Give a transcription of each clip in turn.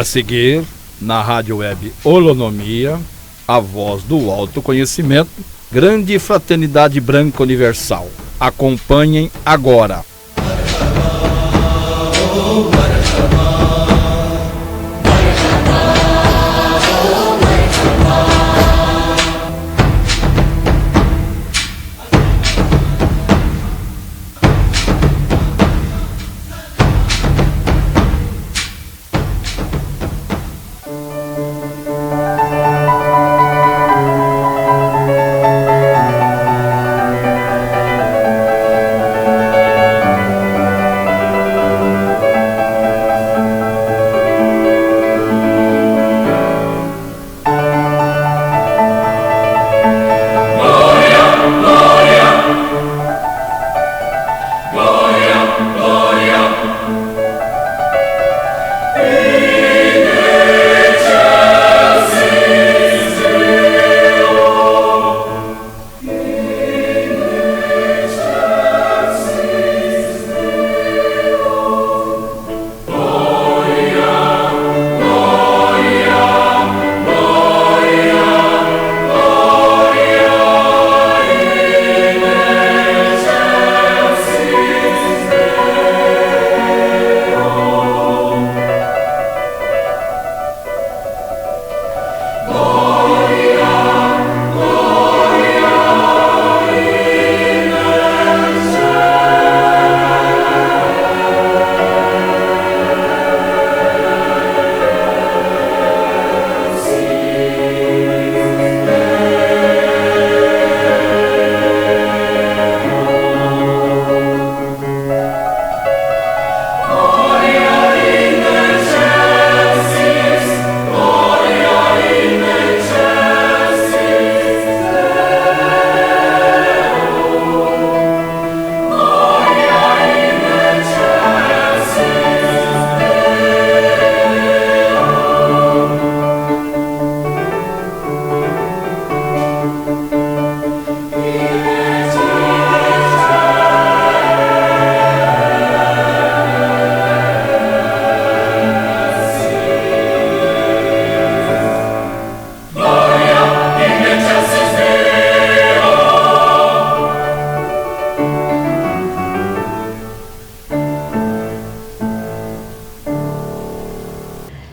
A seguir, na rádio web Holonomia, a voz do autoconhecimento, Grande Fraternidade Branca Universal. Acompanhem agora.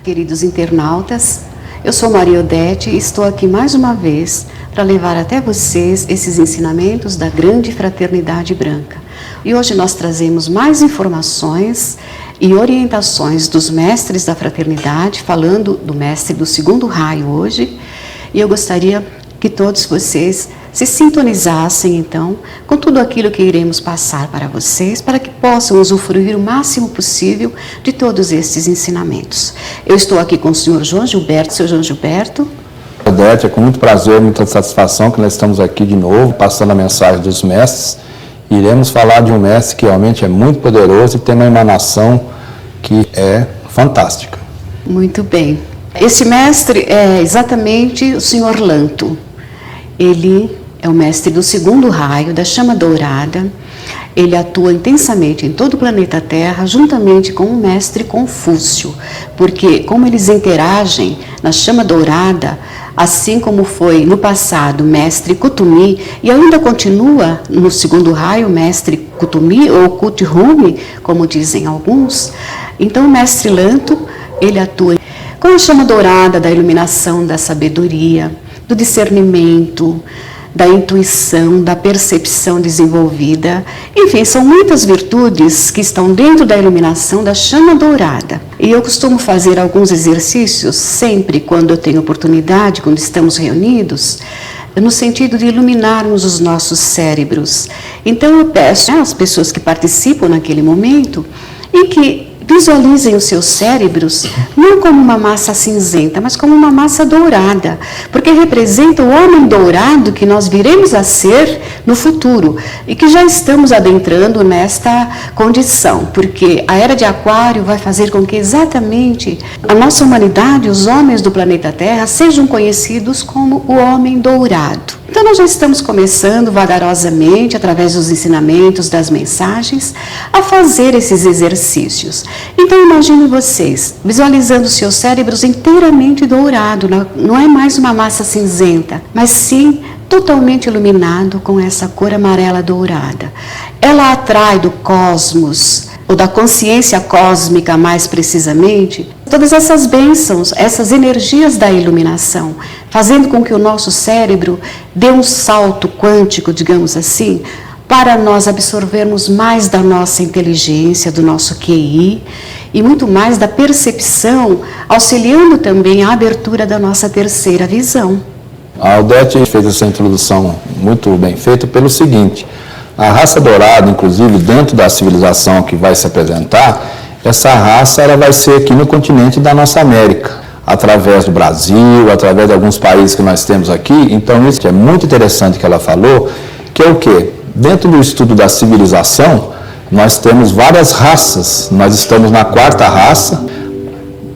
Queridos internautas, eu sou Maria Odete e estou aqui mais uma vez para levar até vocês esses ensinamentos da Grande Fraternidade Branca. E hoje nós trazemos mais informações e orientações dos mestres da fraternidade, falando do mestre do segundo raio hoje, e eu gostaria que todos vocês se sintonizassem então com tudo aquilo que iremos passar para vocês, para que possam usufruir o máximo possível de todos estes ensinamentos. Eu estou aqui com o senhor João Gilberto. Senhor João Gilberto. Odete, é com muito prazer, muita satisfação que nós estamos aqui de novo, passando a mensagem dos mestres. Iremos falar de um mestre que realmente é muito poderoso e tem uma emanação que é fantástica. Muito bem. Esse mestre é exatamente o senhor Lanto. Ele é o mestre do segundo raio, da chama dourada. Ele atua intensamente em todo o planeta Terra, juntamente com o mestre Confúcio, porque como eles interagem na chama dourada, assim como foi no passado o mestre Kutumi, e ainda continua no segundo raio o mestre Kutumi, ou Kuthumi, como dizem alguns, então o mestre Lanto, ele atua com a chama dourada da iluminação, da sabedoria, do discernimento, da intuição, da percepção desenvolvida. Enfim, são muitas virtudes que estão dentro da iluminação da chama dourada. E eu costumo fazer alguns exercícios sempre quando eu tenho oportunidade, quando estamos reunidos, no sentido de iluminarmos os nossos cérebros. Então eu peço às pessoas que participam naquele momento e que visualizem os seus cérebros não como uma massa cinzenta, mas como uma massa dourada, porque representa o homem dourado que nós viremos a ser no futuro e que já estamos adentrando nesta condição, porque a era de Aquário vai fazer com que exatamente a nossa humanidade, os homens do planeta Terra, sejam conhecidos como o homem dourado. Então nós já estamos começando vagarosamente, através dos ensinamentos, das mensagens, a fazer esses exercícios. Então imaginem vocês, visualizando seus cérebros inteiramente dourado, não é mais uma massa cinzenta, mas sim totalmente iluminado com essa cor amarela dourada. Ela atrai do cosmos, ou da consciência cósmica mais precisamente, todas essas bênçãos, essas energias da iluminação, fazendo com que o nosso cérebro dê um salto quântico, digamos assim, para nós absorvermos mais da nossa inteligência, do nosso QI e muito mais da percepção, auxiliando também a abertura da nossa terceira visão. A Odete fez essa introdução muito bem feita pelo seguinte: a raça dourada, inclusive dentro da civilização que vai se apresentar, essa raça ela vai ser aqui no continente da nossa América, através do Brasil, através de alguns países que nós temos aqui. Então isso é muito interessante que ela falou, que é o quê? Dentro do estudo da civilização, nós temos várias raças, nós estamos na quarta raça,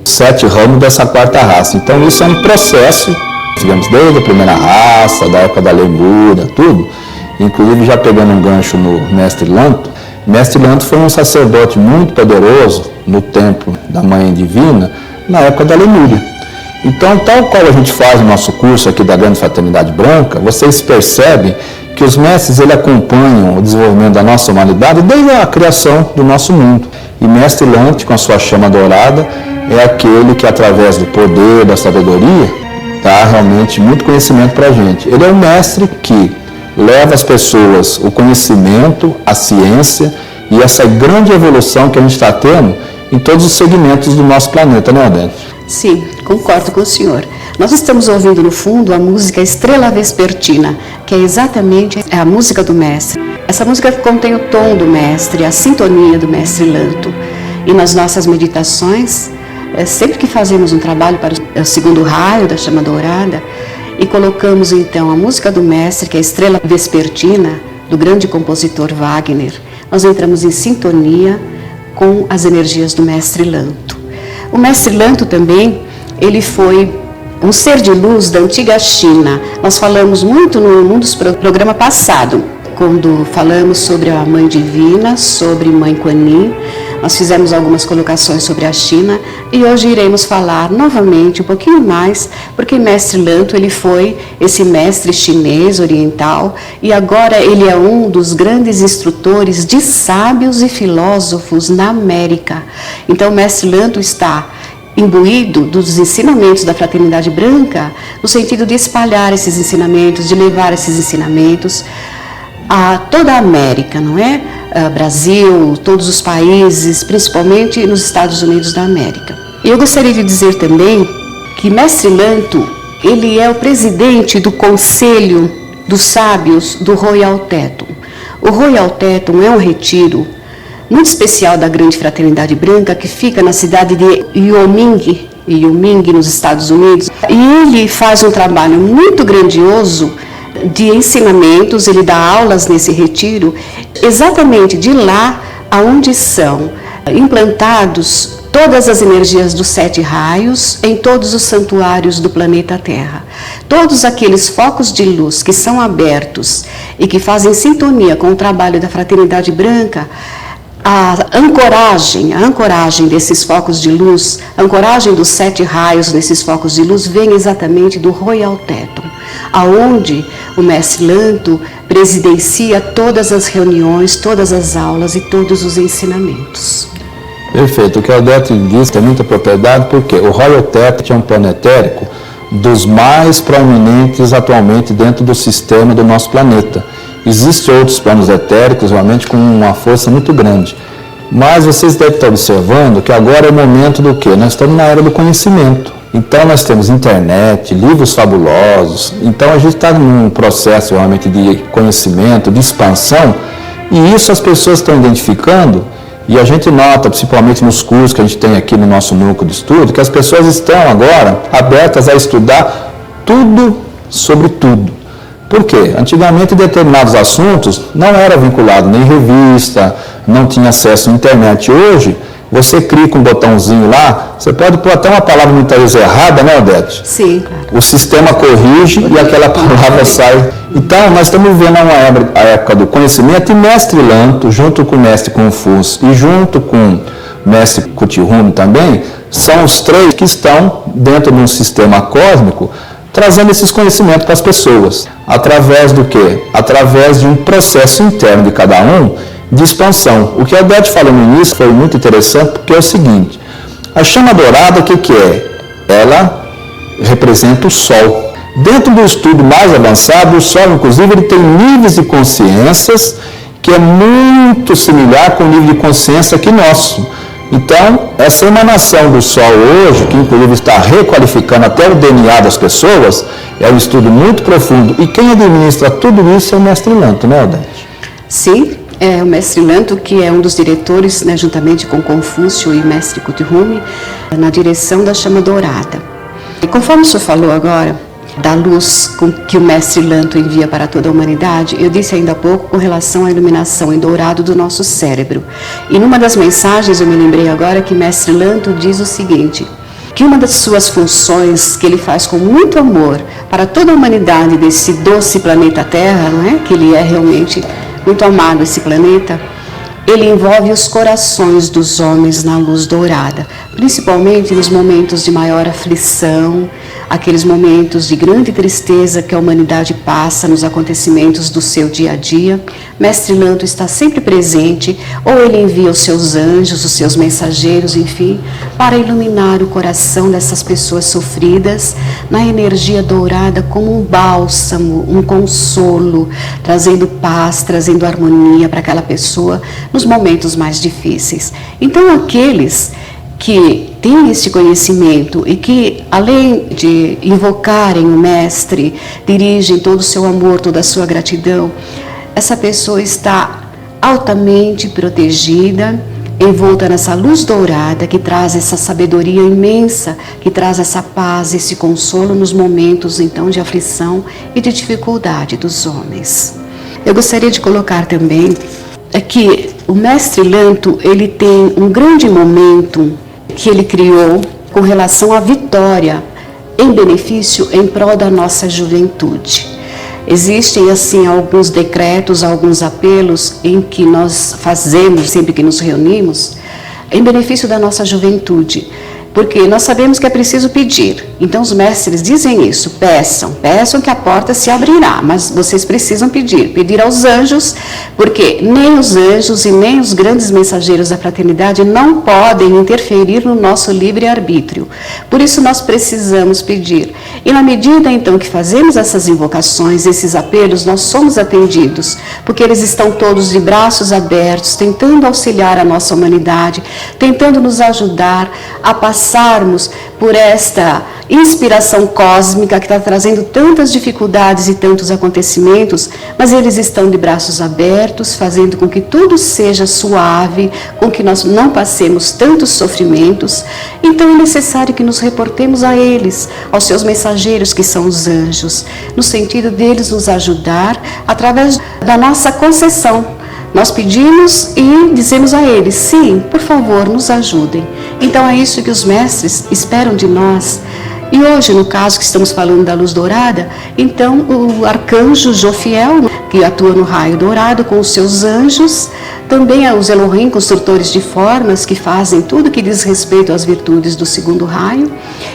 7 ramos dessa quarta raça. Então isso é um processo, digamos, desde a primeira raça, da época da Lemúria, tudo. Inclusive, já pegando um gancho no Mestre Lanto, Mestre Lanto foi um sacerdote muito poderoso no templo da Mãe Divina, na época da Lemúria. Então, tal qual a gente faz o nosso curso aqui da Grande Fraternidade Branca, vocês percebem que os mestres ele acompanham o desenvolvimento da nossa humanidade desde a criação do nosso mundo. E Mestre Lanto, com a sua chama dourada, é aquele que, através do poder, da sabedoria, dá realmente muito conhecimento para a gente. Ele é um mestre que leva às pessoas o conhecimento, a ciência e essa grande evolução que a gente está tendo em todos os segmentos do nosso planeta, né, Odete? Sim, concordo com o senhor. Nós estamos ouvindo no fundo a música Estrela Vespertina, que é exatamente a música do mestre. Essa música contém o tom do mestre, a sintonia do mestre Lanto. E nas nossas meditações, sempre que fazemos um trabalho para o segundo raio da chama dourada, e colocamos então a música do mestre, que é a Estrela Vespertina, do grande compositor Wagner, nós entramos em sintonia com as energias do mestre Lanto. O mestre Lanto também, ele foi um ser de luz da antiga China. Nós falamos muito no programa passado, quando falamos sobre a Mãe Divina, sobre Mãe Kuan Yin. Nós fizemos algumas colocações sobre a China e hoje iremos falar novamente um pouquinho mais, porque Mestre Lanto ele foi esse mestre chinês oriental e agora ele é um dos grandes instrutores de sábios e filósofos na América. Então Mestre Lanto está imbuído dos ensinamentos da Fraternidade Branca, no sentido de espalhar esses ensinamentos, de levar esses ensinamentos a toda a América, não é? Brasil, todos os países, principalmente nos Estados Unidos da América. E eu gostaria de dizer também que Mestre Lanto, ele é o presidente do Conselho dos Sábios do Royal Teton. O Royal Teton é um retiro muito especial da Grande Fraternidade Branca, que fica na cidade de Wyoming, nos Estados Unidos. E ele faz um trabalho muito grandioso de ensinamentos, ele dá aulas nesse retiro, exatamente de lá aonde são implantados todas as energias dos 7 raios em todos os santuários do planeta Terra. Todos aqueles focos de luz que são abertos e que fazem sintonia com o trabalho da Fraternidade Branca, a ancoragem desses focos de luz, a ancoragem dos 7 raios nesses focos de luz vem exatamente do Royal Teton, aonde o Mestre Lanto presidencia todas as reuniões, todas as aulas e todos os ensinamentos. Perfeito. O que a Odete disse tem muita propriedade, porque o Royal Teton é um plano etérico dos mais proeminentes atualmente dentro do sistema do nosso planeta. Existem outros planos etéricos, realmente, com uma força muito grande. Mas vocês devem estar observando que agora é o momento do quê? Nós estamos na era do conhecimento. Então, nós temos internet, livros fabulosos. Então, a gente está num processo, realmente, de conhecimento, de expansão. E isso as pessoas estão identificando. E a gente nota, principalmente nos cursos que a gente tem aqui no nosso núcleo de estudo, que as pessoas estão agora abertas a estudar tudo sobre tudo. Por quê? Antigamente, determinados assuntos não era vinculado nem em revista, não tinha acesso à internet. Hoje, você clica um botãozinho lá, você pode pôr até uma palavra muitas vezes errada, né, Odete? Sim, claro. O sistema corrige e aquela palavra sai. Então, nós estamos vivendo a época do conhecimento, e Mestre Lanto, junto com o Mestre Confúcio e junto com mestre Kuthumi também, são os três que estão dentro de um sistema cósmico trazendo esses conhecimentos para as pessoas. Através do quê? Através de um processo interno de cada um de expansão. O que a Odete falou no início foi muito interessante, porque é o seguinte: a chama dourada, o que é? Ela representa o Sol. Dentro do estudo mais avançado, o Sol, inclusive, ele tem níveis de consciências que é muito similar com o nível de consciência aqui nosso. Então, essa emanação do Sol hoje, que inclusive está requalificando até o DNA das pessoas, é um estudo muito profundo. E quem administra tudo isso é o Mestre Lanto, né, Odete? Sim, é o Mestre Lanto, que é um dos diretores, né, juntamente com Confúcio e Mestre Kuthumi, na direção da chama dourada. E conforme o senhor falou agora, da luz que o Mestre Lanto envia para toda a humanidade, eu disse ainda há pouco com relação à iluminação em dourado do nosso cérebro. E numa das mensagens eu me lembrei agora que Mestre Lanto diz o seguinte, que uma das suas funções que ele faz com muito amor para toda a humanidade desse doce planeta Terra, não é? Que ele é realmente muito amado, esse planeta, ele envolve os corações dos homens na luz dourada, principalmente nos momentos de maior aflição, aqueles momentos de grande tristeza que a humanidade passa nos acontecimentos do seu dia a dia. Mestre Lanto está sempre presente, ou ele envia os seus anjos, os seus mensageiros, enfim, para iluminar o coração dessas pessoas sofridas na energia dourada como um bálsamo, um consolo, trazendo paz, trazendo harmonia para aquela pessoa nos momentos mais difíceis. Então, aqueles que têm este conhecimento e que, além de invocarem o Mestre, dirigem todo o seu amor, toda a sua gratidão, essa pessoa está altamente protegida, envolta nessa luz dourada que traz essa sabedoria imensa, que traz essa paz, esse consolo nos momentos, então, de aflição e de dificuldade dos homens. Eu gostaria de colocar também que o Mestre Lanto, ele tem um grande momento que ele criou com relação à vitória em benefício em prol da nossa juventude. Existem assim alguns decretos, alguns apelos em que nós fazemos sempre que nos reunimos em benefício da nossa juventude, porque nós sabemos que é preciso pedir. Então os mestres dizem isso, peçam que a porta se abrirá, mas vocês precisam pedir aos anjos, porque nem os anjos e nem os grandes mensageiros da fraternidade não podem interferir no nosso livre-arbítrio. Por isso nós precisamos pedir. E na medida então que fazemos essas invocações, esses apelos, nós somos atendidos, porque eles estão todos de braços abertos, tentando auxiliar a nossa humanidade, tentando nos ajudar a passarmos por esta inspiração cósmica que está trazendo tantas dificuldades e tantos acontecimentos, mas eles estão de braços abertos, fazendo com que tudo seja suave, com que nós não passemos tantos sofrimentos. Então é necessário que nos reportemos a eles, aos seus mensageiros que são os anjos, no sentido deles nos ajudar através da nossa concessão. Nós pedimos e dizemos a eles, sim, por favor, nos ajudem. Então é isso que os mestres esperam de nós. E hoje, no caso que estamos falando da luz dourada, então o arcanjo Jofiel, que atua no raio dourado com os seus anjos, também os Elohim, construtores de formas, que fazem tudo que diz respeito às virtudes do segundo raio,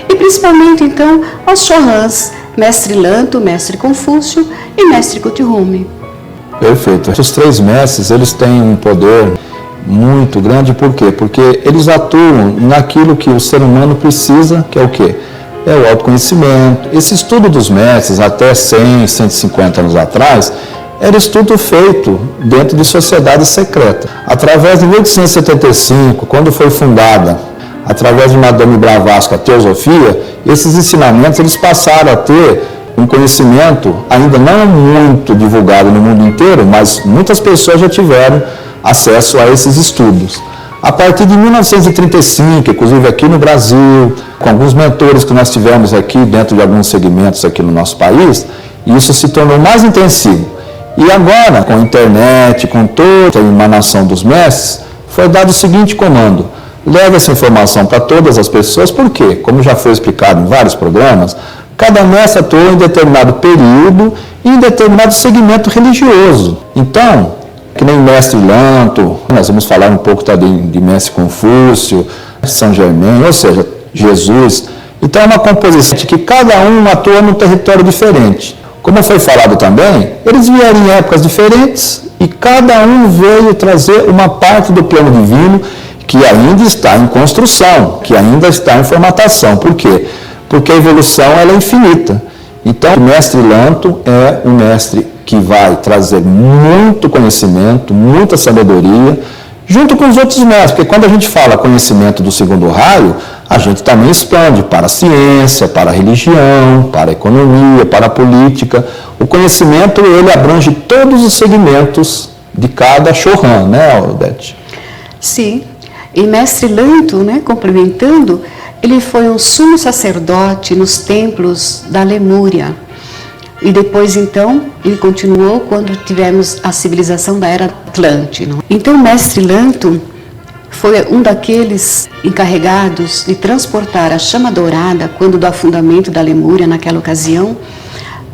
e principalmente então aos Chohans, Mestre Lanto, Mestre Confúcio e Mestre Kuthumi. Perfeito. Os três mestres, eles têm um poder muito grande, por quê? Porque eles atuam naquilo que o ser humano precisa, que é o quê? É o autoconhecimento. Esse estudo dos mestres, até 100, 150 anos atrás, era estudo feito dentro de sociedade secreta. Através de 1875, quando foi fundada, através de Madame Blavatsky, a Teosofia, esses ensinamentos eles passaram a ter um conhecimento ainda não muito divulgado no mundo inteiro, mas muitas pessoas já tiveram acesso a esses estudos. A partir de 1935, inclusive aqui no Brasil, com alguns mentores que nós tivemos aqui dentro de alguns segmentos aqui no nosso país, isso se tornou mais intensivo. E agora, com a internet, com toda a emanação dos mestres, foi dado o seguinte comando: leve essa informação para todas as pessoas, porque, como já foi explicado em vários programas, cada mestre atuou em determinado período e em determinado segmento religioso. Então, que nem Mestre Lanto, nós vamos falar um pouco também de Mestre Confúcio, São Germain, ou seja, Jesus. Então é uma composição de que cada um atua num território diferente. Como foi falado também, eles vieram em épocas diferentes e cada um veio trazer uma parte do plano divino que ainda está em construção, que ainda está em formatação. Por quê? Porque a evolução ela é infinita. Então, o mestre Lanto é um mestre que vai trazer muito conhecimento, muita sabedoria, junto com os outros mestres, porque quando a gente fala conhecimento do segundo raio, a gente também expande para a ciência, para a religião, para a economia, para a política. O conhecimento, ele abrange todos os segmentos de cada Chohan, né, Odete? Sim. E Mestre Lanto, né, complementando, ele foi um sumo sacerdote nos templos da Lemúria. E depois, então, ele continuou quando tivemos a civilização da Era Atlântida. Então, Mestre Lanto foi um daqueles encarregados de transportar a chama dourada, quando do afundamento da Lemúria, naquela ocasião,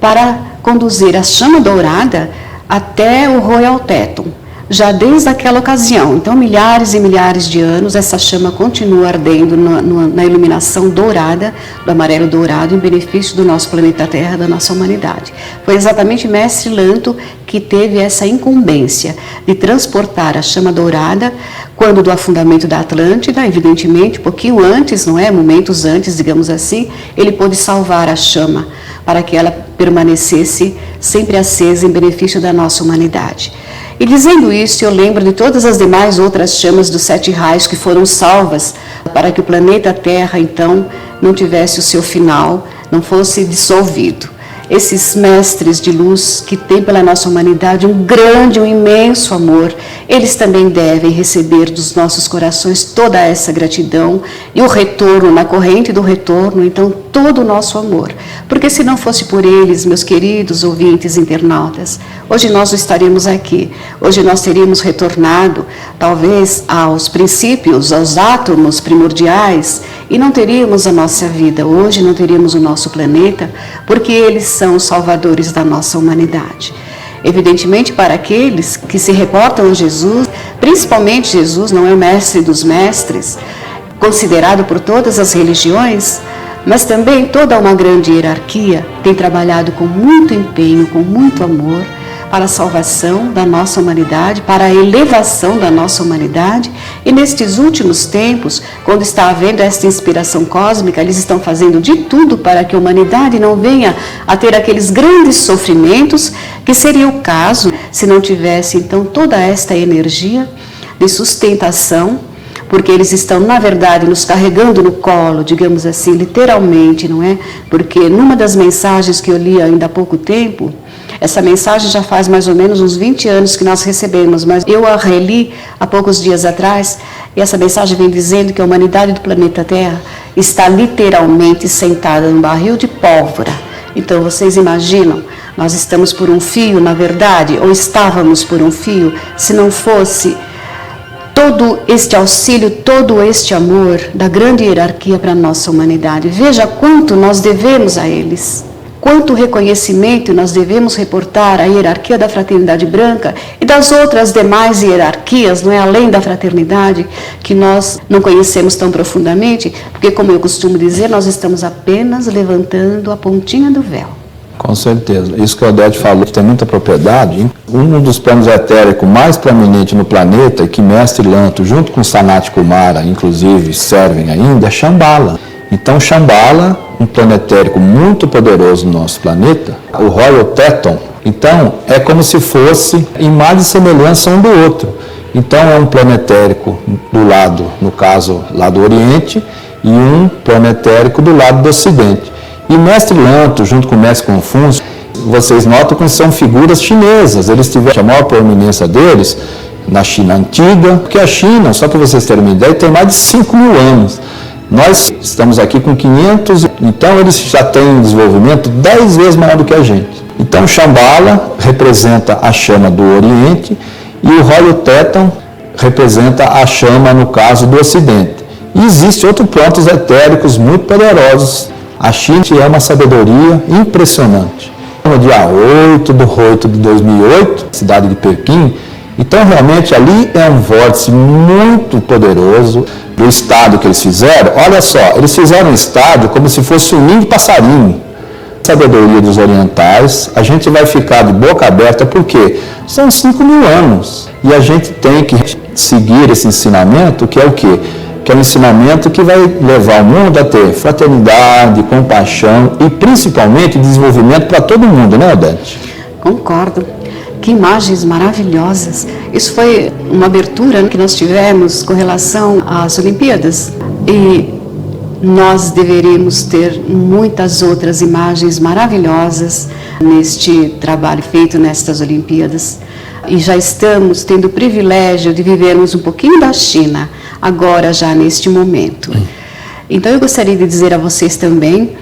para conduzir a chama dourada até o Royal Teton. Já desde aquela ocasião, então milhares e milhares de anos, essa chama continua ardendo na iluminação dourada, do amarelo dourado, em benefício do nosso planeta Terra, da nossa humanidade. Foi exatamente Mestre Lanto que teve essa incumbência de transportar a chama dourada, quando do afundamento da Atlântida, evidentemente, um pouquinho antes, não é? Momentos antes, digamos assim, ele pôde salvar a chama, para que ela permanecesse sempre acesa em benefício da nossa humanidade. E dizendo isso, eu lembro de todas as demais outras chamas dos 7 raios que foram salvas para que o planeta Terra, então, não tivesse o seu final, não fosse dissolvido. Esses mestres de luz que têm pela nossa humanidade um grande, um imenso amor, eles também devem receber dos nossos corações toda essa gratidão e o retorno, na corrente do retorno, então, todo o nosso amor. Porque se não fosse por eles, meus queridos ouvintes internautas, hoje nós não estaríamos aqui. Hoje nós teríamos retornado, talvez, aos princípios, aos átomos primordiais, e não teríamos a nossa vida. Hoje não teríamos o nosso planeta, porque eles são os salvadores da nossa humanidade. Evidentemente, para aqueles que se reportam a Jesus, principalmente Jesus não é o mestre dos mestres, considerado por todas as religiões, mas também toda uma grande hierarquia tem trabalhado com muito empenho, com muito amor, para a salvação da nossa humanidade, para a elevação da nossa humanidade. E nestes últimos tempos, quando está havendo esta inspiração cósmica, eles estão fazendo de tudo para que a humanidade não venha a ter aqueles grandes sofrimentos, que seria o caso se não tivesse, então, toda esta energia de sustentação, porque eles estão, na verdade, nos carregando no colo, digamos assim, literalmente, não é? Porque numa das mensagens que eu li ainda há pouco tempo, essa mensagem já faz mais ou menos uns 20 anos que nós recebemos, mas eu a reli há poucos dias atrás, e essa mensagem vem dizendo que a humanidade do planeta Terra está literalmente sentada num barril de pólvora. Então, vocês imaginam, nós estamos por um fio, na verdade, ou estávamos por um fio, se não fosse todo este auxílio, todo este amor da grande hierarquia para a nossa humanidade. Veja quanto nós devemos a eles. Quanto reconhecimento nós devemos reportar à hierarquia da Fraternidade Branca e das outras demais hierarquias, não é, além da fraternidade, que nós não conhecemos tão profundamente, porque, como eu costumo dizer, nós estamos apenas levantando a pontinha do véu. Com certeza. Isso que a Odete falou tem muita propriedade. Um dos planos etéricos mais proeminentes no planeta, e que Mestre Lanto, junto com Sanat Kumara, inclusive, servem ainda, é Shambhala. Então, Shambhala, um plano etérico muito poderoso no nosso planeta, o Royal Teton, então, é como se fosse imagem e semelhança um do outro. Então, é um plano etérico do lado, no caso, lá do Oriente, e um plano etérico do lado do Ocidente. E Mestre Lanto, junto com o Mestre Confúcio, vocês notam que são figuras chinesas. Eles tiveram a maior proeminência deles na China antiga, porque a China, só para vocês terem uma ideia, tem mais de 5 mil anos. Nós estamos aqui com 500, então eles já têm um desenvolvimento 10 vezes maior do que a gente. Então, Shambhala representa a chama do Oriente e o Royal Teton representa a chama, no caso, do Ocidente. E existem outros planos etéricos muito poderosos. A China é uma sabedoria impressionante. No dia 8 de 2008, cidade de Pequim, Então, realmente, ali é um vórtice muito poderoso do estádio que eles fizeram. Olha só, eles fizeram um estádio como se fosse um ninho de passarinho. Sabedoria dos orientais, a gente vai ficar de boca aberta porque são 5.000 anos. E a gente tem que seguir esse ensinamento, que é o quê? Que é um ensinamento que vai levar o mundo a ter fraternidade, compaixão e, principalmente, desenvolvimento para todo mundo, né, Odete? Concordo. Que imagens maravilhosas. Isso foi uma abertura que nós tivemos com relação às Olimpíadas. E nós deveríamos ter muitas outras imagens maravilhosas neste trabalho feito nestas Olimpíadas. E já estamos tendo o privilégio de vivermos um pouquinho da China, agora já neste momento. Então eu gostaria de dizer a vocês também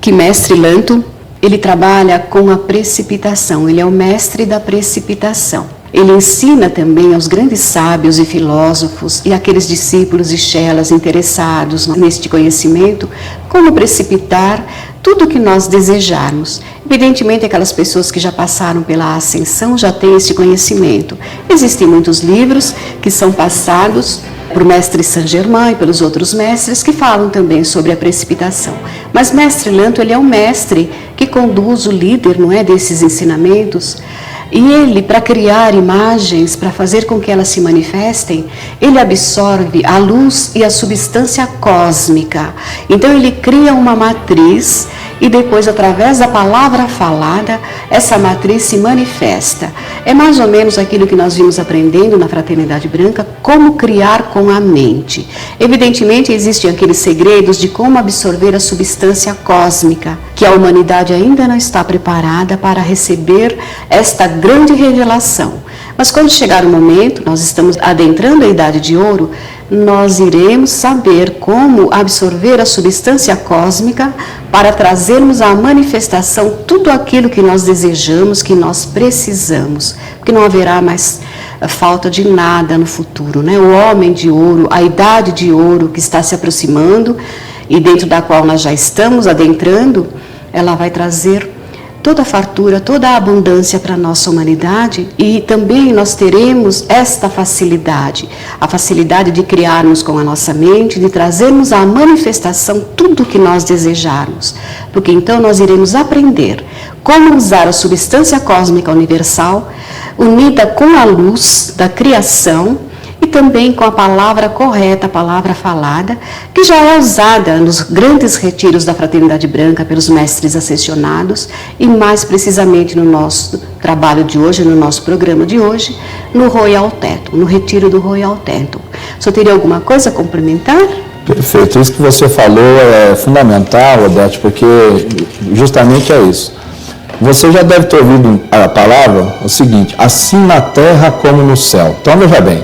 que Mestre Lanto, ele trabalha com a precipitação, ele é o mestre da precipitação. Ele ensina também aos grandes sábios e filósofos e aqueles discípulos e chelas interessados neste conhecimento como precipitar tudo o que nós desejarmos. Evidentemente, aquelas pessoas que já passaram pela ascensão já têm este conhecimento. Existem muitos livros que são passados por mestre Saint-Germain e pelos outros mestres que falam também sobre a precipitação. Mas Mestre Lanto, ele é um mestre que conduz o líder, não é, desses ensinamentos. E ele, para criar imagens, para fazer com que elas se manifestem, ele absorve a luz e a substância cósmica. Então ele cria uma matriz e depois, através da palavra falada, essa matriz se manifesta. É mais ou menos aquilo que nós vimos aprendendo na Fraternidade Branca, como criar com a mente. Evidentemente, existem aqueles segredos de como absorver a substância cósmica, que a humanidade ainda não está preparada para receber esta grande revelação. Mas quando chegar o momento, nós estamos adentrando a Idade de Ouro, nós iremos saber como absorver a substância cósmica para trazermos à manifestação tudo aquilo que nós desejamos, que nós precisamos, porque não haverá mais falta de nada no futuro, né? O homem de ouro, a Idade de Ouro que está se aproximando e dentro da qual nós já estamos adentrando, ela vai trazer toda a fartura, toda a abundância para a nossa humanidade e também nós teremos esta facilidade, a facilidade de criarmos com a nossa mente, de trazermos à manifestação tudo o que nós desejarmos, porque então nós iremos aprender como usar a substância cósmica universal, unida com a luz da criação, e também com a palavra correta, a palavra falada, que já é usada nos grandes retiros da Fraternidade Branca pelos mestres ascensionados e mais precisamente no nosso trabalho de hoje, no nosso programa de hoje, no Royal Teton, no retiro do Royal Teton. Só teria alguma coisa a complementar? Perfeito, isso que você falou é fundamental, Odete, porque justamente é isso. Você já deve ter ouvido a palavra, o seguinte, assim na terra como no céu. Então veja bem,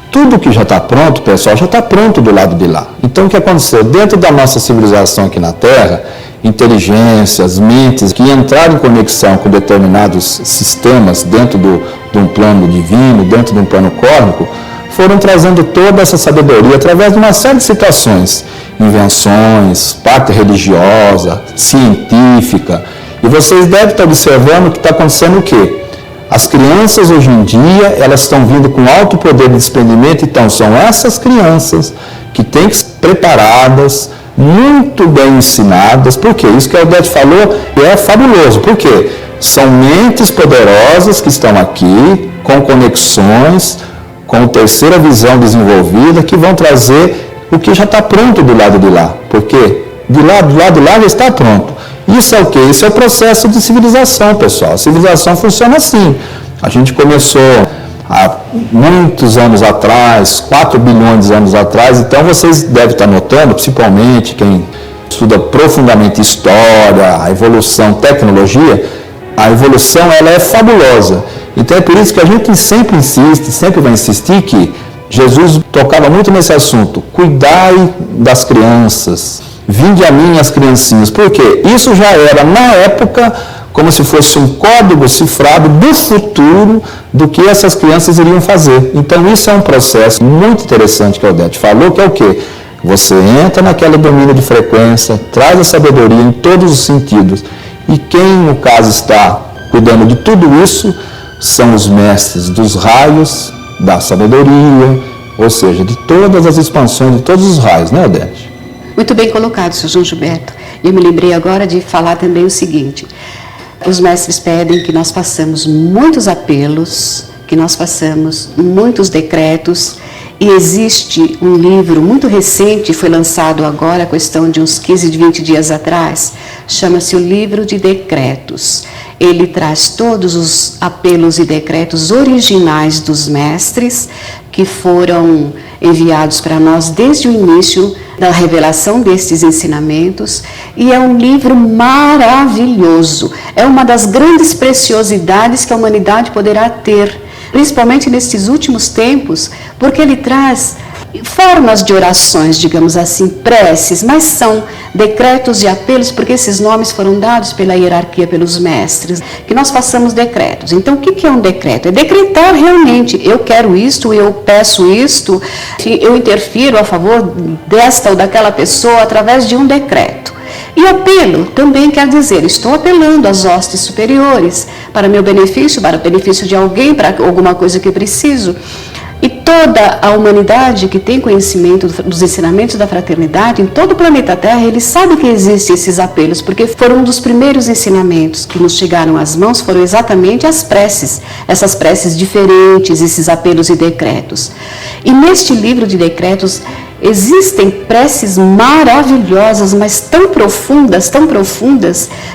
tudo que já está pronto, pessoal, já está pronto do lado de lá. Então, o que aconteceu? Dentro da nossa civilização aqui na Terra, inteligências, mentes que entraram em conexão com determinados sistemas dentro de um plano divino, dentro de um plano cósmico, foram trazendo toda essa sabedoria através de uma série de situações, invenções, parte religiosa, científica. E vocês devem estar observando que está acontecendo o quê? As crianças hoje em dia, elas estão vindo com alto poder de desprendimento, então são essas crianças que têm que ser preparadas, muito bem ensinadas, porque isso que a Odete falou é fabuloso, porque são mentes poderosas que estão aqui, com conexões, com terceira visão desenvolvida, que vão trazer o que já está pronto do lado de lá, porque do lado de lá já está pronto. Isso é o quê? Isso é o processo de civilização, pessoal. A civilização funciona assim. A gente começou há muitos anos atrás, 4 bilhões de anos atrás, então vocês devem estar notando, principalmente quem estuda profundamente história, a evolução, tecnologia, a evolução ela é fabulosa. Então é por isso que a gente sempre insiste, sempre vai insistir que Jesus tocava muito nesse assunto, cuidai das crianças. Vinde a mim as criancinhas, porque isso já era, na época, como se fosse um código cifrado do futuro do que essas crianças iriam fazer. Então, isso é um processo muito interessante que a Odete falou, que é o quê? Você entra naquele domínio de frequência, traz a sabedoria em todos os sentidos. E quem, no caso, está cuidando de tudo isso, são os mestres dos raios, da sabedoria, ou seja, de todas as expansões, de todos os raios, né, Odete? Muito bem colocado, Sr. João Gilberto. Eu me lembrei agora de falar também o seguinte: os mestres pedem que nós façamos muitos apelos, que nós façamos muitos decretos, e existe um livro muito recente, foi lançado agora, a questão de uns 15, 20 dias atrás, chama-se o Livro de Decretos. Ele traz todos os apelos e decretos originais dos mestres, que foram enviados para nós desde o início da revelação destes ensinamentos, e é um livro maravilhoso, é uma das grandes preciosidades que a humanidade poderá ter, principalmente nesses últimos tempos, porque ele traz formas de orações, digamos assim, preces, mas são decretos e apelos, porque esses nomes foram dados pela hierarquia, pelos mestres, que nós façamos decretos. Então, o que é um decreto? É decretar realmente: eu quero isto, eu peço isto, eu interfiro a favor desta ou daquela pessoa através de um decreto. E apelo também quer dizer: estou apelando às hostes superiores para meu benefício, para o benefício de alguém, para alguma coisa que preciso. E toda a humanidade que tem conhecimento dos ensinamentos da fraternidade, em todo o planeta Terra, eles sabem que existem esses apelos, porque foram um dos primeiros ensinamentos que nos chegaram às mãos, foram exatamente as preces, essas preces diferentes, esses apelos e decretos. E neste livro de decretos, existem preces maravilhosas, mas tão profundas,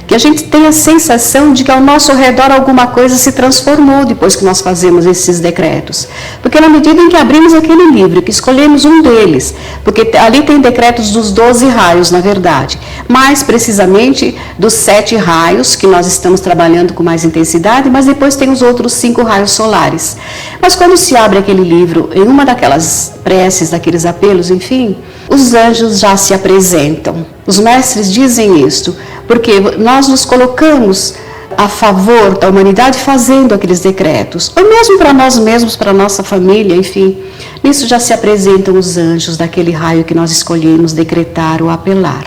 que a gente tem a sensação de que ao nosso redor alguma coisa se transformou depois que nós fazemos esses decretos. Porque na medida em que abrimos aquele livro, que escolhemos um deles, porque ali tem decretos dos 12 raios, na verdade, mais precisamente dos 7 raios, que nós estamos trabalhando com mais intensidade, mas depois tem os outros 5 raios solares. Mas quando se abre aquele livro, em uma daquelas preces, daqueles apelos, enfim, os anjos já se apresentam. Os mestres dizem isto, porque nós nos colocamos a favor da humanidade fazendo aqueles decretos, ou mesmo para nós mesmos, para a nossa família, enfim. Nisso já se apresentam os anjos daquele raio que nós escolhemos decretar ou apelar.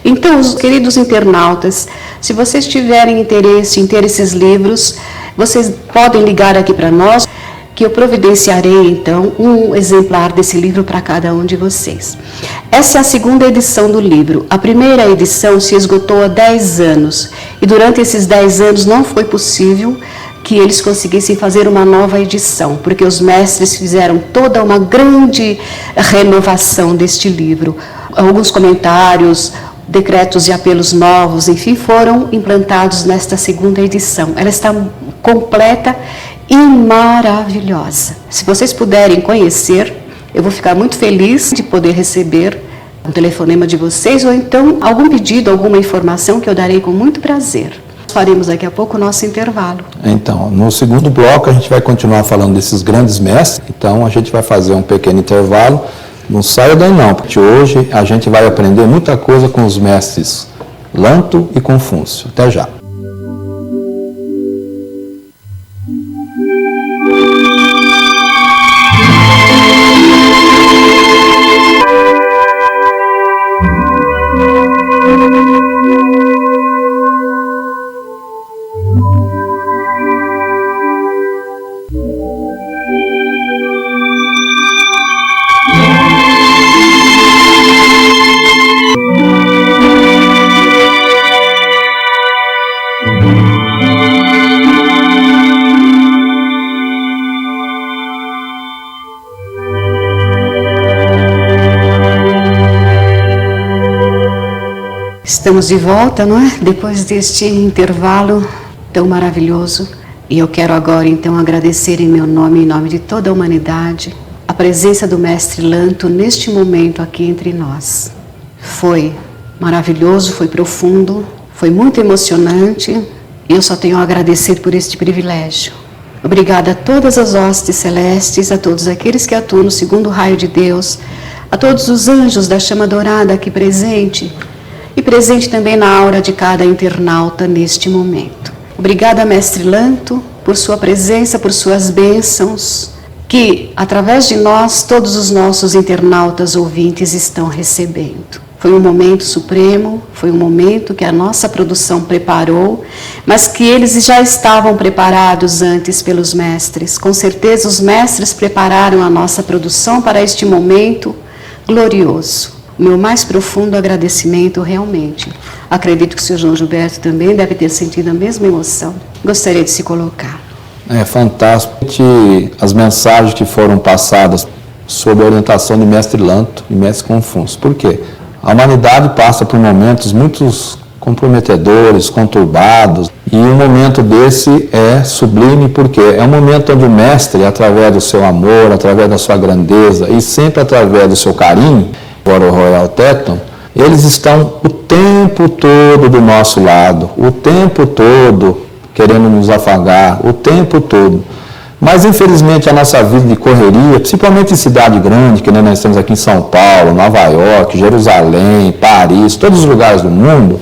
Então, os queridos internautas, se vocês tiverem interesse em ter esses livros, vocês podem ligar aqui para nós, que eu providenciarei, então, um exemplar desse livro para cada um de vocês. Essa é a segunda edição do livro. A primeira edição se esgotou há 10 anos, e durante esses 10 anos não foi possível que eles conseguissem fazer uma nova edição, porque os mestres fizeram toda uma grande renovação deste livro. Alguns comentários, decretos e apelos novos, enfim, foram implantados nesta segunda edição. Ela está completa e maravilhosa. Se vocês puderem conhecer, eu vou ficar muito feliz de poder receber um telefonema de vocês, ou então algum pedido, alguma informação que eu darei com muito prazer. Faremos daqui a pouco o nosso intervalo. Então, no segundo bloco a gente vai continuar falando desses grandes mestres, então a gente vai fazer um pequeno intervalo. Não saia daí não, porque hoje a gente vai aprender muita coisa com os mestres Lanto e Confúcio. Até já. Estamos de volta, não é? Depois deste intervalo tão maravilhoso. E eu quero agora, então, agradecer em meu nome e em nome de toda a humanidade a presença do Mestre Lanto neste momento aqui entre nós. Foi maravilhoso, foi profundo, foi muito emocionante. E eu só tenho a agradecer por este privilégio. Obrigada a todas as hostes celestes, a todos aqueles que atuam no segundo raio de Deus, a todos os anjos da chama dourada aqui presente, e presente também na aura de cada internauta neste momento. Obrigada, Mestre Lanto, por sua presença, por suas bênçãos, que, através de nós, todos os nossos internautas ouvintes estão recebendo. Foi um momento supremo, foi um momento que a nossa produção preparou, mas que eles já estavam preparados antes pelos mestres. Com certeza os mestres prepararam a nossa produção para este momento glorioso. O meu mais profundo agradecimento realmente. Acredito que o Sr. João Gilberto também deve ter sentido a mesma emoção. Gostaria de se colocar. É fantástico as mensagens que foram passadas sob a orientação de Mestre Lanto e Mestre Confúcio. Por quê? A humanidade passa por momentos muito comprometedores, conturbados, e um momento desse é sublime porque é um momento onde o mestre, através do seu amor, através da sua grandeza e sempre através do seu carinho, agora o Royal Teton, eles estão o tempo todo do nosso lado, o tempo todo querendo nos afagar, o tempo todo. Mas, infelizmente, a nossa vida de correria, principalmente em cidade grande, que nós estamos aqui em São Paulo, Nova York, Jerusalém, Paris, todos os lugares do mundo,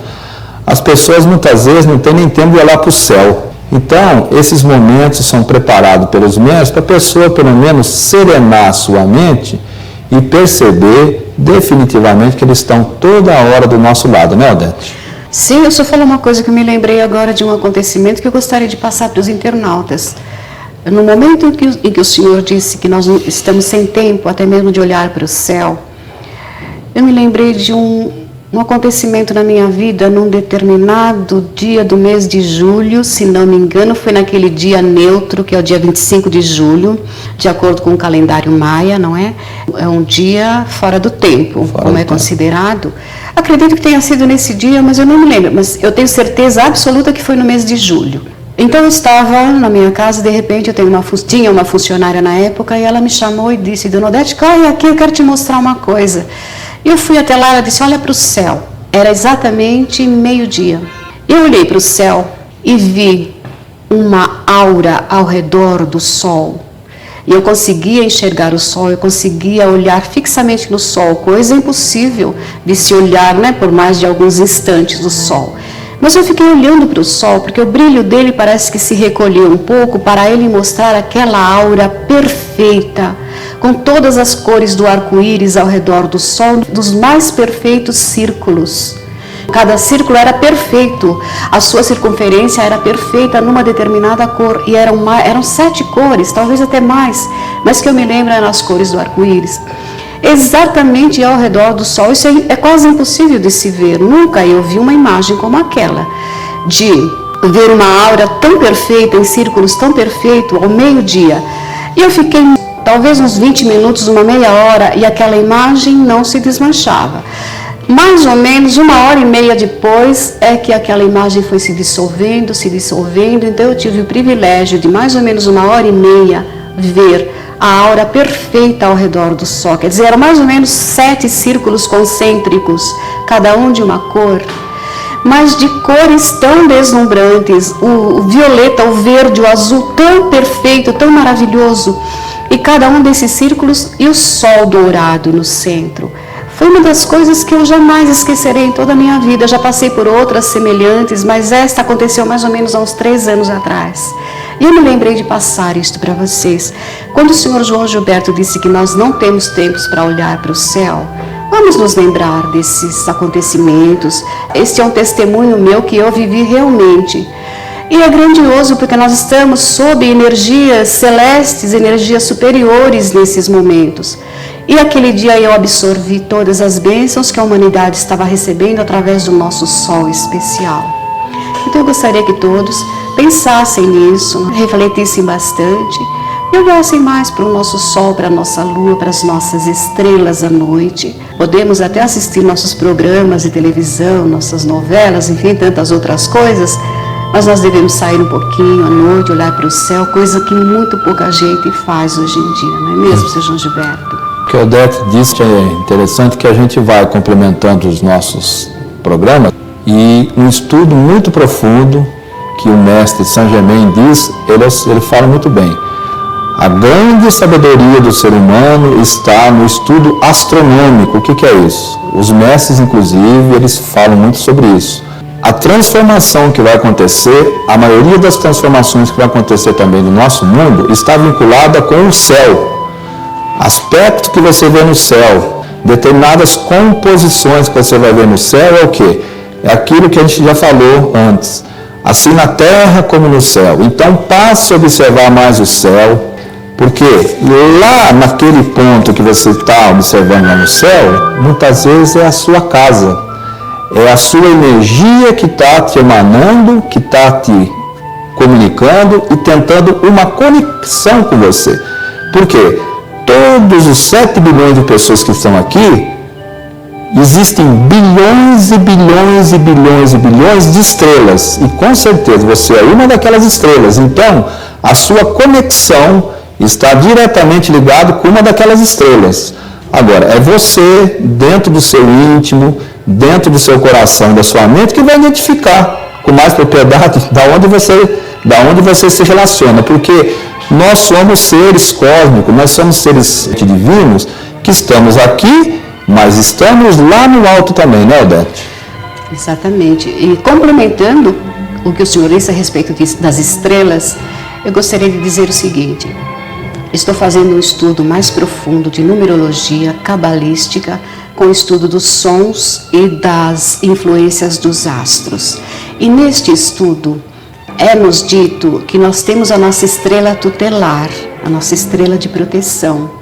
as pessoas muitas vezes não têm nem tempo de olhar para o céu. Então, esses momentos são preparados pelos mestres para a pessoa, pelo menos, serenar a sua mente e perceber definitivamente que eles estão toda hora do nosso lado, né, Odete? Sim, eu só falei uma coisa que eu me lembrei agora de um acontecimento que eu gostaria de passar para os internautas. No momento em que o Senhor disse que nós estamos sem tempo, até mesmo de olhar para o céu, eu me lembrei de um acontecimento na minha vida, num determinado dia do mês de julho, se não me engano, foi naquele dia neutro, que é o dia 25 de julho, de acordo com o calendário maia, não é? É um dia fora do tempo, como é considerado. Acredito que tenha sido nesse dia, mas eu não me lembro, mas eu tenho certeza absoluta que foi no mês de julho. Então eu estava na minha casa, de repente eu tinha uma funcionária na época e ela me chamou e disse: Dona Odete, corre aqui, eu quero te mostrar uma coisa. Eu fui até lá e ela disse: olha para o céu. Era exatamente meio-dia. Eu olhei para o céu e vi uma aura ao redor do sol. E eu conseguia enxergar o sol, eu conseguia olhar fixamente no sol, coisa impossível de se olhar, né, por mais de alguns instantes do sol. Mas eu fiquei olhando para o sol, porque o brilho dele parece que se recolheu um pouco para ele mostrar aquela aura perfeita, com todas as cores do arco-íris ao redor do sol, dos mais perfeitos círculos. Cada círculo era perfeito, a sua circunferência era perfeita numa determinada cor, e eram 7 cores, talvez até mais, mas que eu me lembro eram as cores do arco-íris. Exatamente ao redor do sol, isso é quase impossível de se ver. Nunca eu vi uma imagem como aquela, de ver uma aura tão perfeita, em círculos tão perfeitos, ao meio-dia. E eu fiquei talvez uns 20 minutos, uma meia hora, e aquela imagem não se desmanchava. Mais ou menos 1h30 depois é que aquela imagem foi se dissolvendo, então eu tive o privilégio de mais ou menos 1h30 ver a aura perfeita ao redor do sol. Quer dizer, eram mais ou menos 7 círculos concêntricos, cada um de uma cor, mas de cores tão deslumbrantes, o violeta, o verde, o azul, tão perfeito, tão maravilhoso, e cada um desses círculos e o sol dourado no centro. Foi uma das coisas que eu jamais esquecerei em toda a minha vida. Eu já passei por outras semelhantes, mas esta aconteceu mais ou menos há uns 3 anos atrás. E eu me lembrei de passar isto para vocês. Quando o Sr. João Gilberto disse que nós não temos tempos para olhar para o céu, vamos nos lembrar desses acontecimentos. Este é um testemunho meu que eu vivi realmente. E é grandioso porque nós estamos sob energias celestes, energias superiores nesses momentos. E aquele dia eu absorvi todas as bênçãos que a humanidade estava recebendo através do nosso sol especial. Então eu gostaria que todos pensassem nisso, refletissem bastante e olhassem mais para o nosso sol, para a nossa lua, para as nossas estrelas à noite. Podemos até assistir nossos programas de televisão, nossas novelas, enfim, tantas outras coisas, mas nós devemos sair um pouquinho à noite, olhar para o céu, coisa que muito pouca gente faz hoje em dia, não é mesmo, Sr. João Gilberto? O que a Odete disse que é interessante que a gente vai complementando os nossos programas e um estudo muito profundo que o mestre Saint-Germain diz, ele fala muito bem. A grande sabedoria do ser humano está no estudo astronômico. O que é isso? Os mestres, inclusive, eles falam muito sobre isso. A transformação que vai acontecer, a maioria das transformações que vai acontecer também no nosso mundo está vinculada com o céu. Aspecto que você vê no céu, Determinadas composições que você vai ver no céu é o quê? É aquilo que a gente já falou antes. Assim na terra como no céu. Então passe a observar mais o céu, porque lá naquele ponto que você está observando lá no céu, muitas vezes é a sua casa. É a sua energia que está te emanando, que está te comunicando e tentando uma conexão com você. Por quê? Todos os 7 bilhões de pessoas que estão aqui, existem bilhões e bilhões e bilhões e bilhões de estrelas. E com certeza você é uma daquelas estrelas. Então, a sua conexão está diretamente ligada com uma daquelas estrelas. Agora, é você, dentro do seu íntimo, dentro do seu coração, da sua mente, que vai identificar com mais propriedade da onde você se relaciona. Porque nós somos seres cósmicos, nós somos seres divinos que estamos aqui, mas estamos lá no alto também, né, Odete? Exatamente. E complementando o que o senhor disse a respeito das estrelas, eu gostaria de dizer o seguinte: estou fazendo um estudo mais profundo de numerologia cabalística, com o estudo dos sons e das influências dos astros. E neste estudo é-nos dito que nós temos a nossa estrela tutelar, a nossa estrela de proteção.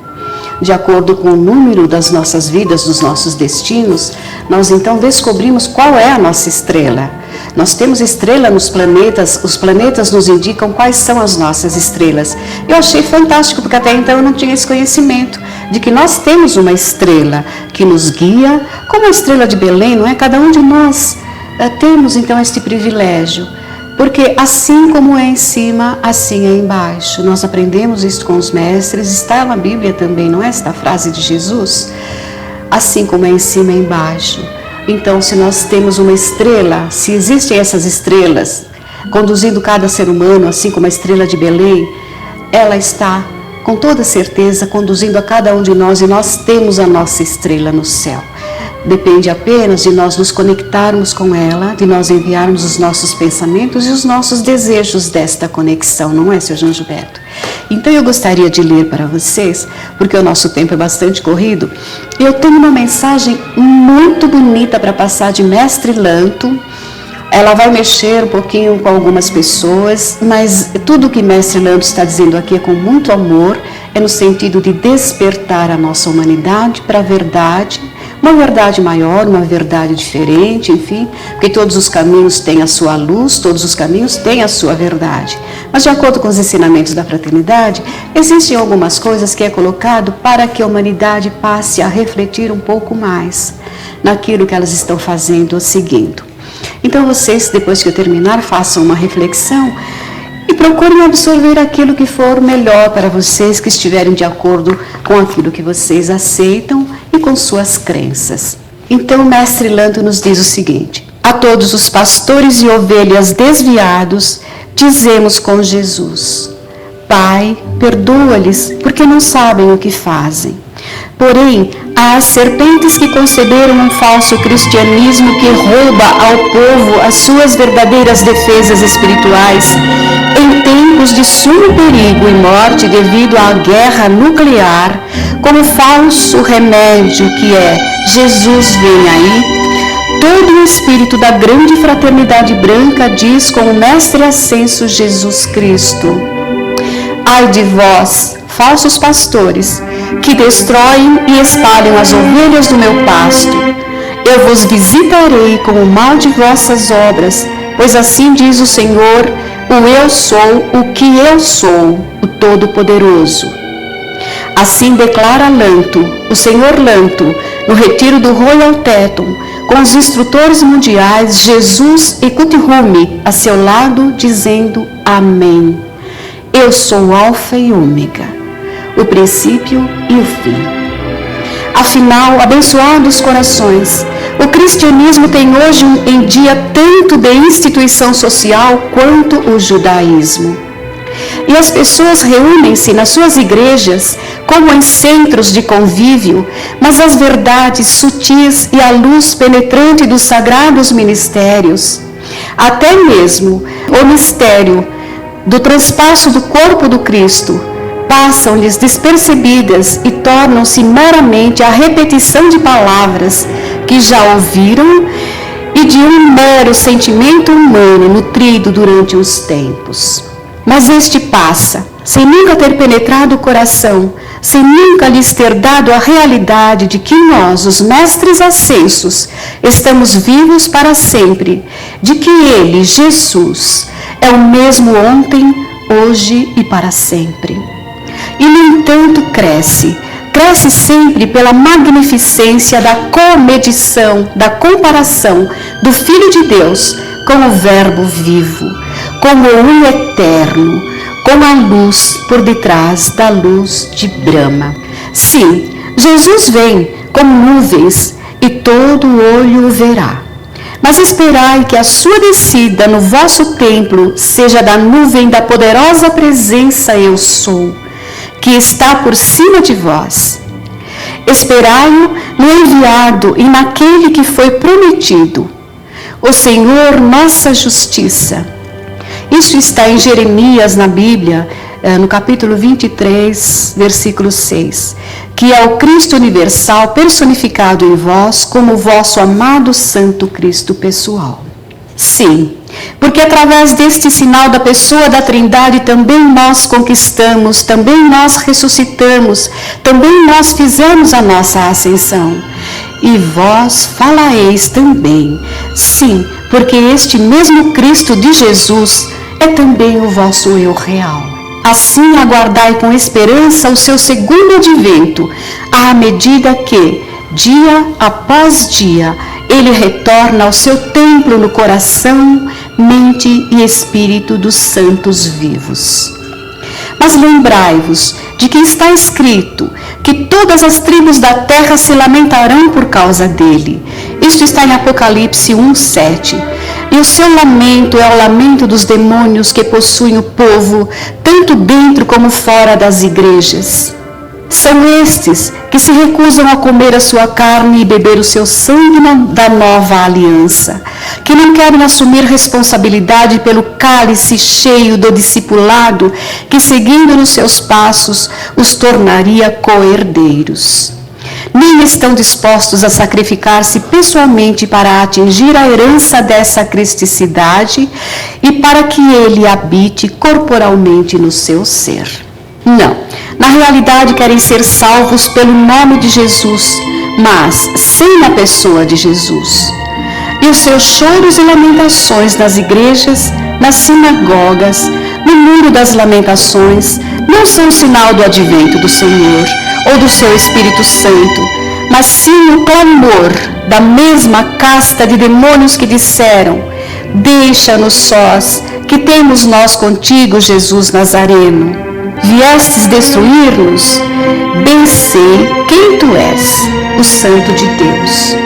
De acordo com o número das nossas vidas, dos nossos destinos, nós então descobrimos qual é a nossa estrela. Nós temos estrela nos planetas, os planetas nos indicam quais são as nossas estrelas. Eu achei fantástico, porque até então eu não tinha esse conhecimento de que nós temos uma estrela que nos guia, como a estrela de Belém, não é? Cada um de nós temos então este privilégio. Porque assim como é em cima, assim é embaixo. Nós aprendemos isso com os mestres, está na Bíblia também, não é esta frase de Jesus? Assim como é em cima, é embaixo. Então, se nós temos uma estrela, se existem essas estrelas, conduzindo cada ser humano, assim como a estrela de Belém, ela está, com toda certeza, conduzindo a cada um de nós, e nós temos a nossa estrela no céu. Depende apenas de nós nos conectarmos com ela, de nós enviarmos os nossos pensamentos e os nossos desejos desta conexão, não é, Sr. João Gilberto? Então eu gostaria de ler para vocês, porque o nosso tempo é bastante corrido. Eu tenho uma mensagem muito bonita para passar de Mestre Lanto. Ela vai mexer um pouquinho com algumas pessoas, mas tudo que Mestre Lanto está dizendo aqui é com muito amor, é no sentido de despertar a nossa humanidade para a verdade, uma verdade maior, uma verdade diferente, enfim, porque todos os caminhos têm a sua luz, todos os caminhos têm a sua verdade. Mas de acordo com os ensinamentos da fraternidade, existem algumas coisas que é colocado para que a humanidade passe a refletir um pouco mais naquilo que elas estão fazendo ou seguindo. Então vocês, depois que eu terminar, façam uma reflexão e procurem absorver aquilo que for melhor para vocês, que estiverem de acordo com aquilo que vocês aceitam e com suas crenças. Então o Mestre Lanto nos diz o seguinte: a todos os pastores e ovelhas desviados, dizemos com Jesus: Pai, perdoa-lhes, porque não sabem o que fazem. Porém, há serpentes que conceberam um falso cristianismo que rouba ao povo as suas verdadeiras defesas espirituais em tempos de sumo perigo e morte devido à guerra nuclear, como falso remédio que é Jesus vem aí. Todo o espírito da grande fraternidade branca diz com o Mestre Ascenso Jesus Cristo: ai de vós, falsos pastores, que destroem e espalham as ovelhas do meu pasto. Eu vos visitarei com o mal de vossas obras, pois assim diz o Senhor, o eu sou, o que eu sou, o Todo-Poderoso. Assim declara Lanto, o Senhor Lanto, no retiro do Royal Teton, com os instrutores mundiais Jesus e Kutihumi a seu lado, dizendo Amém. Eu sou o Alfa e Ômega, o princípio e o fim. Afinal, abençoados corações, o cristianismo tem hoje em dia tanto de instituição social quanto o judaísmo. E as pessoas reúnem-se nas suas igrejas como em centros de convívio, mas as verdades sutis e a luz penetrante dos sagrados ministérios, até mesmo o mistério do transpasso do corpo do Cristo, passam-lhes despercebidas e tornam-se meramente a repetição de palavras que já ouviram e de um mero sentimento humano nutrido durante os tempos. Mas este passa, sem nunca ter penetrado o coração, sem nunca lhes ter dado a realidade de que nós, os mestres ascensos, estamos vivos para sempre, de que Ele, Jesus, é o mesmo ontem, hoje e para sempre. E, no entanto, cresce sempre pela magnificência da comedição, da comparação do Filho de Deus com o Verbo vivo, como o eterno, com a luz por detrás da luz de Brahma. Sim, Jesus vem como nuvens e todo olho o verá. Mas esperai que a sua descida no vosso templo seja da nuvem da poderosa presença Eu Sou, que está por cima de vós. Esperai-o no enviado e naquele que foi prometido, o Senhor nossa justiça. Isso está em Jeremias, na Bíblia, no capítulo 23, versículo 6, que é o Cristo universal personificado em vós como o vosso amado Santo Cristo pessoal. Sim, porque através deste sinal da pessoa da Trindade também nós conquistamos, também nós ressuscitamos, também nós fizemos a nossa ascensão. E vós falareis também. Sim, porque este mesmo Cristo de Jesus é também o vosso eu real. Assim aguardai com esperança o seu segundo advento, à medida que, dia após dia, Ele retorna ao seu templo no coração, mente e espírito dos santos vivos. Mas lembrai-vos de que está escrito que todas as tribos da terra se lamentarão por causa dele. Isto está em Apocalipse 1:7. E o seu lamento é o lamento dos demônios que possuem o povo, tanto dentro como fora das igrejas. São estes que se recusam a comer a sua carne e beber o seu sangue da nova aliança, que não querem assumir responsabilidade pelo cálice cheio do discipulado que, seguindo nos seus passos, os tornaria co-herdeiros. Nem estão dispostos a sacrificar-se pessoalmente para atingir a herança dessa cristicidade e para que ele habite corporalmente no seu ser. Não, na realidade querem ser salvos pelo nome de Jesus, mas sem a pessoa de Jesus. E os seus choros e lamentações nas igrejas, nas sinagogas, no muro das lamentações, não são sinal do advento do Senhor ou do seu Espírito Santo, mas sim o clamor da mesma casta de demônios que disseram: deixa-nos sós, que temos nós contigo, Jesus Nazareno. Viestes destruir-nos? Bem sei quem tu és, o Santo de Deus.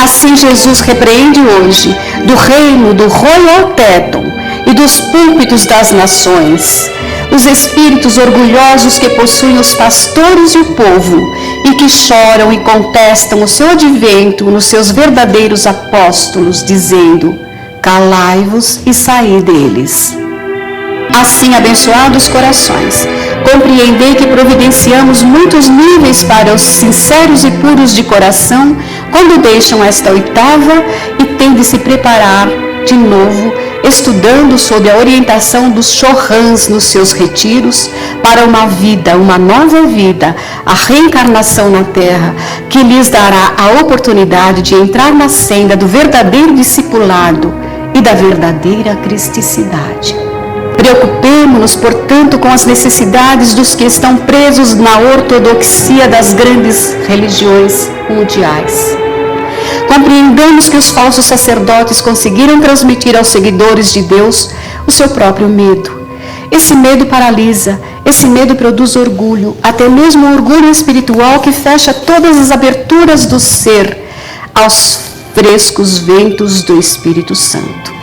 Assim Jesus repreende hoje do reino do Royal Teton e dos púlpitos das nações os espíritos orgulhosos que possuem os pastores e o povo e que choram e contestam o seu advento nos seus verdadeiros apóstolos, dizendo: calai-vos e saí deles. Assim, abençoados corações, compreendei que providenciamos muitos níveis para os sinceros e puros de coração quando deixam esta oitava e têm de se preparar de novo, estudando sob a orientação dos Chorrãs nos seus retiros, para uma vida, uma nova vida, a reencarnação na Terra, que lhes dará a oportunidade de entrar na senda do verdadeiro discipulado e da verdadeira cristicidade. Preocupemo-nos, portanto, com as necessidades dos que estão presos na ortodoxia das grandes religiões mundiais. Compreendamos que os falsos sacerdotes conseguiram transmitir aos seguidores de Deus o seu próprio medo. Esse medo paralisa, esse medo produz orgulho, até mesmo um orgulho espiritual que fecha todas as aberturas do ser aos frescos ventos do Espírito Santo.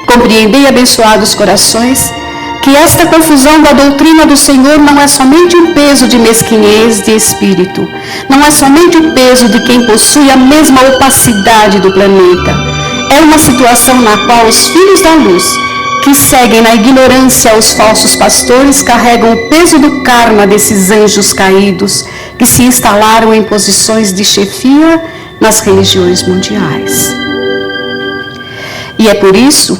Compreendei, abençoados corações, que esta confusão da doutrina do Senhor não é somente um peso de mesquinhez de espírito, não é somente o peso de quem possui a mesma opacidade do planeta. É uma situação na qual os filhos da luz, que seguem na ignorância os falsos pastores carregam o peso do karma desses anjos caídos que se instalaram em posições de chefia nas religiões mundiais. E é por isso,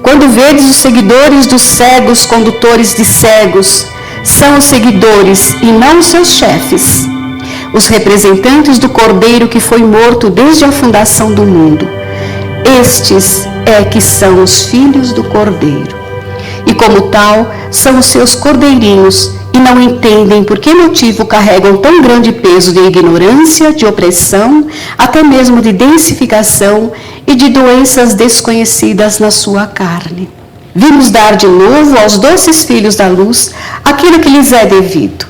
quando vedes os seguidores dos cegos condutores de cegos, são os seguidores e não os seus chefes, os representantes do Cordeiro que foi morto desde a fundação do mundo. Estes é que são os filhos do Cordeiro. E como tal, são os seus cordeirinhos e não entendem por que motivo carregam tão grande peso de ignorância, de opressão, até mesmo de densificação e de doenças desconhecidas na sua carne. Vimos dar de novo aos doces filhos da luz aquilo que lhes é devido,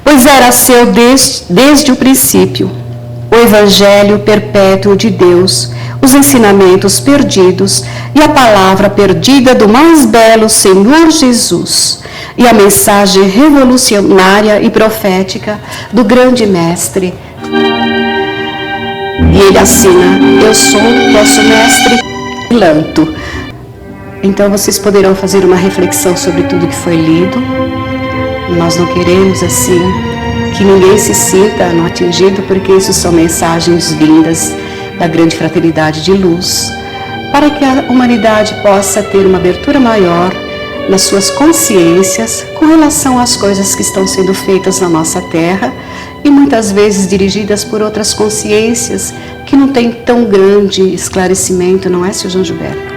pois era seu desde o princípio, o Evangelho perpétuo de Deus, os ensinamentos perdidos e a palavra perdida do mais belo Senhor Jesus, e a mensagem revolucionária e profética do grande Mestre. E ele assina: eu sou vosso Mestre Lanto. Então vocês poderão fazer uma reflexão sobre tudo que foi lido. Nós não queremos assim que ninguém se sinta não atingido, porque isso são mensagens vindas da grande fraternidade de luz, para que a humanidade possa ter uma abertura maior nas suas consciências com relação às coisas que estão sendo feitas na nossa terra e muitas vezes dirigidas por outras consciências que não têm tão grande esclarecimento, não é, Sr. João Gilberto?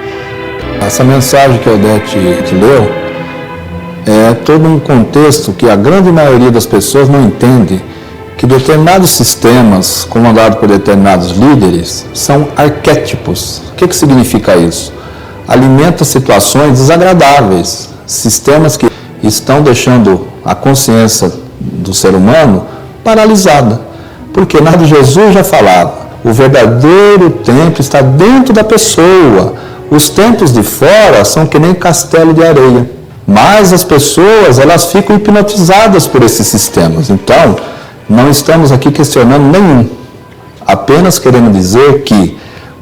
Essa mensagem que a Odete leu é todo um contexto que a grande maioria das pessoas não entende, que determinados sistemas, comandados por determinados líderes, são arquétipos. O que significa isso? Alimenta situações desagradáveis, sistemas que estão deixando a consciência do ser humano paralisada. Porque nada, Jesus já falava, o verdadeiro templo está dentro da pessoa. Os templos de fora são que nem castelo de areia. Mas as pessoas, elas ficam hipnotizadas por esses sistemas. Então, não estamos aqui questionando nenhum. Apenas queremos dizer que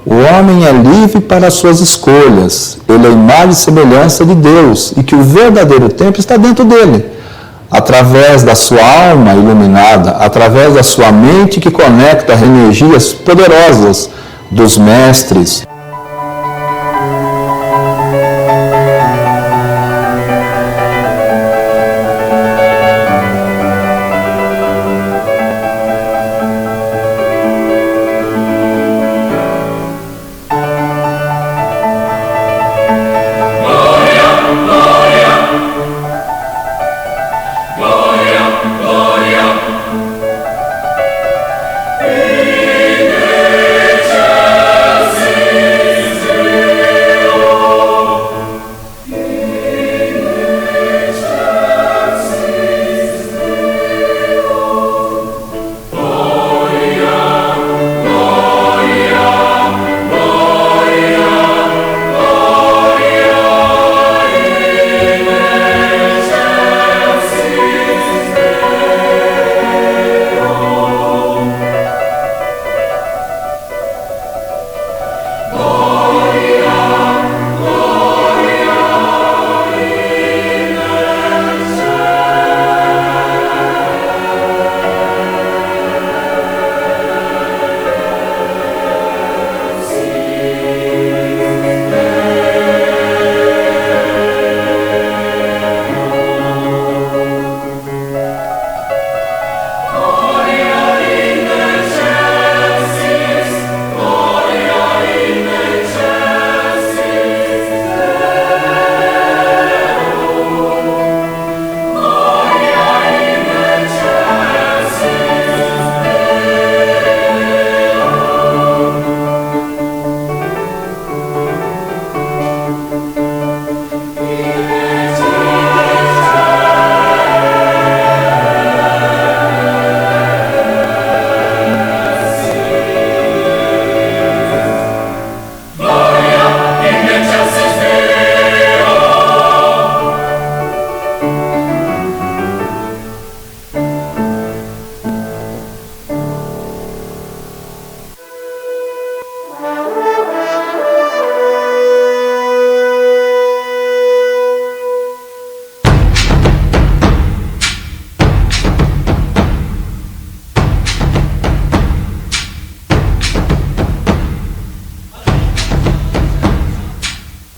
o homem é livre para as suas escolhas. Ele é imagem e semelhança de Deus. E que o verdadeiro templo está dentro dele. Através da sua alma iluminada, através da sua mente que conecta energias poderosas dos mestres. Sim.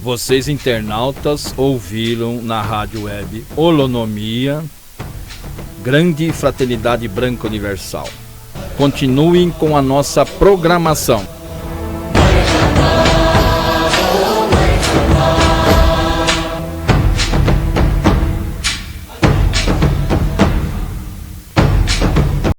Vocês internautas ouviram na Rádio Web Holonomia, Grande Fraternidade Branca Universal. Continuem com a nossa programação.